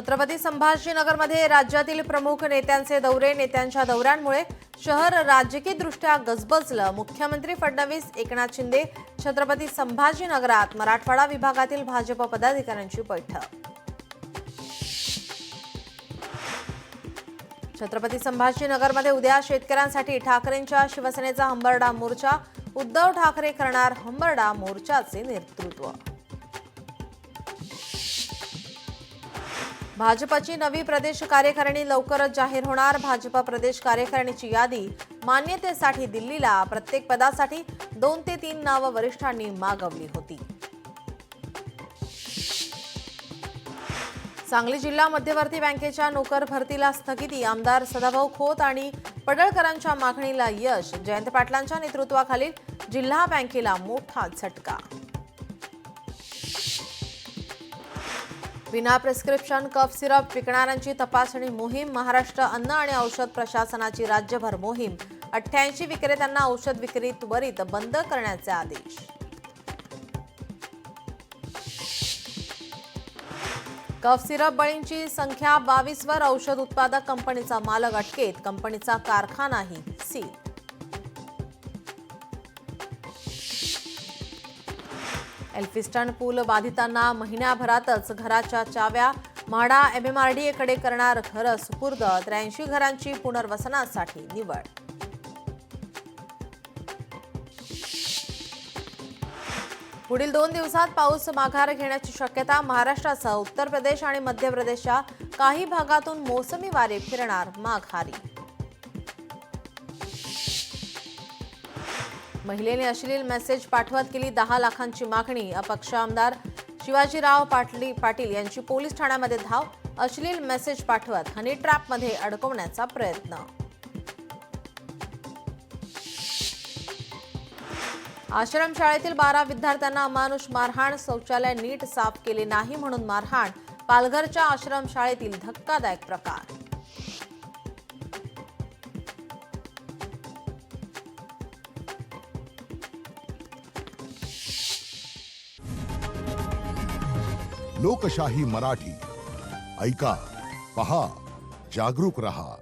छत्रपती संभाजीनगरमध्ये राज्यातील प्रमुख नेत्यांचे दौरे, नेत्यांच्या दौऱ्यांमुळे शहर राजकीयदृष्ट्या गजबजलं। मुख्यमंत्री फडणवीस, एकनाथ शिंदे छत्रपती संभाजीनगरात मराठवाडा विभागातील भाजप पदाधिकाऱ्यांची बैठक। छत्रपती संभाजीनगरमध्ये उद्या शेतकऱ्यांसाठी ठाकरेंच्या शिवसेनेचा हंबरडा मोर्चा। उद्धव ठाकरे करणार हंबरडा मोर्चाचे नेतृत्व। भाजपची नवी प्रदेश कार्यकारिणी लवकरच जाहीर होणार। भाजप प्रदेश कार्यकारिणीची यादी मान्यतेसाठी दिल्लीला प्रत्येक पदासाठी 2 ते 3 नावं वरिष्ठांनी मागवली होती। सांगली जिल्हा मध्यवर्ती बँकेच्या नोकर भरतीला स्थगिती। आमदार सदाभाऊ खोत आणि पडळकरांच्या मागणीला यश। जयंत पाटलांच्या नेतृत्वाखालील जिल्हा बँकेला मोठा झटका। विना प्रिस्क्रिप्शन कफ सिरप विकणाऱ्यांची तपासणी मोहीम। महाराष्ट्र अन्न आणि औषध प्रशासनाची राज्यभर मोहीम। 88 विक्रेत्यांना औषध विक्री त्वरित बंद करण्याचे आदेश। कफ सिरप बळींची संख्या 22 वर। औषध उत्पादक कंपनीचा मालक अटकेत। कंपनीचा कारखानाही सील। एल्फिस्टन पूल बाधितांना महिन्याभरातच घराच्या चाव्या। म्हाडा MMRDA कडे करणार घर सुपूर्द। 83 घरांची पुनर्वसनासाठी निवड। पुढील 2 दिवसात पाऊस माघार घेण्याची शक्यता। महाराष्ट्रासह उत्तर प्रदेश आणि मध्य प्रदेशच्या काही भागातून मोसमी वारे फिरणार माघारी। महिलेने अश्लील मेसेज पाठवत केली 10 लाखांची मागणी। अपक्ष आमदार शिवाजीराव पाटील यांची पोलीस ठाण्यामध्ये धाव। अश्लील मेसेज पाठवत हनी ट्रॅपमध्ये अडकवण्याचा प्रयत्न। आश्रमशाळेतील 12 विद्यार्थ्यांना अमानुष मारहाण। शौचालय नीट साफ केले नाही म्हणून मारहाण। पालघरच्या आश्रमशाळेतील धक्कादायक प्रकार। लोकशाही मराठी ऐका, पहा, जागरूक रहा।